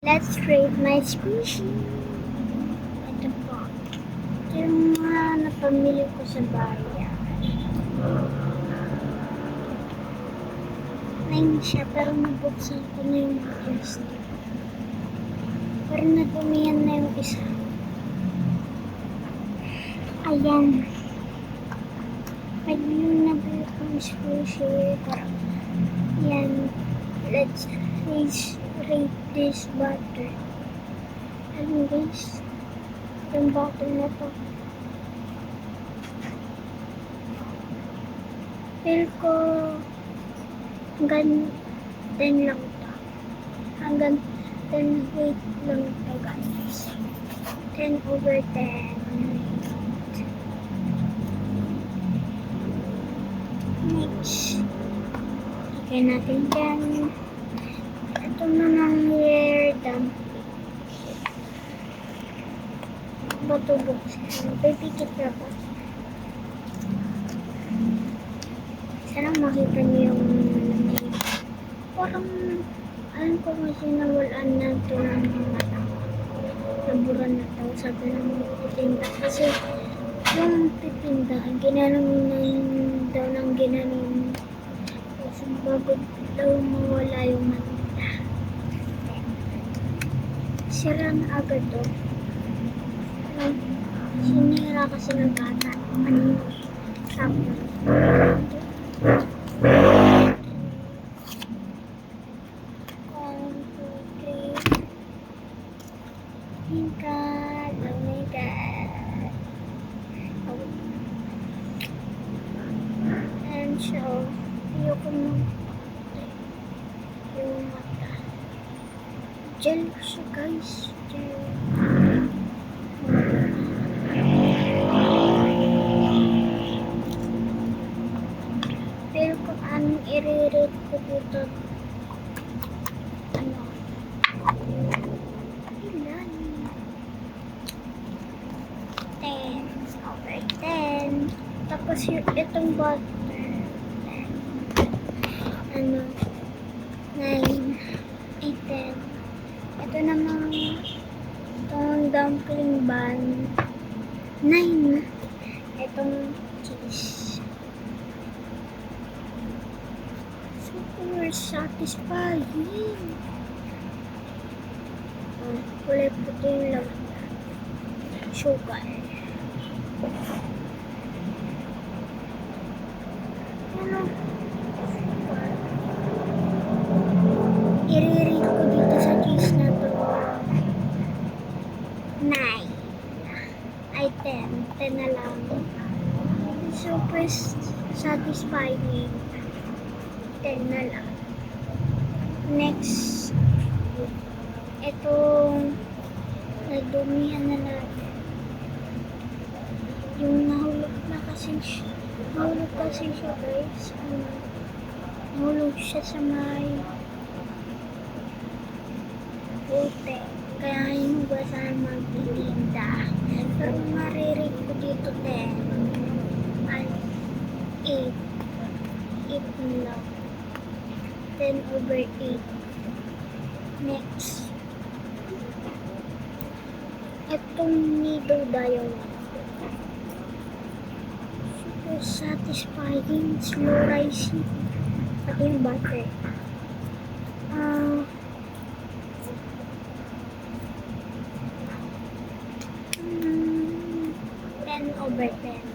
Let's rate my species. Ito po. Ito yung mga napamili ko sa bayan. 9 siya, pero nabuksan ko na yung plastic. Pero nadumihan na yung isa. Ayan. Pag yung nabili kong species, parang yan. Let's rate this butter. Ano guys? Yung butter na to. Feel ko hanggang 10 lang to. Hanggang 10 weight lang to guys. 10/10. Next. Okay natin dyan. Ito namang rare dumpling. Bato buksan. Pipikit na ba? Sana makita niyo yung parang alam ko kasi nawalaan na ito ng mga nabura na ito. Sabi ng titinda. Kasi yung titinda, ginanong na daw ng ginanong. Kasi bago daw mawala yung matita. Sira na agad to. Sinira kasi ng bata. Ano tapos. And so, ayoko mo yung mata. Gel siya guys. Gel. Pero kung anong i-rate ko dito, ano, ilan? 10/10. Tapos yung itong butter, ano, 9, 8, 10. Ito namang itong dumpling bun, 9. Itong cheese. Super satisfying. Kulay puti yung laman. Sugar. Ano? I-rate ko dito sa cheese na to 9. Ay 10. 10 na lang. Super satisfying. 10 na lang. Next, itong nadumihan na natin. Yung nahulog kasi siya guys. Nahulog siya sa may puti. Kaya yung hugasan magtitinda. Pero marirate ko dito 10. Ay 8. 8 lang. 10/8. Next. Itong nido diamond. Super satisfying, slow rising. Pati yung butter. 10/10.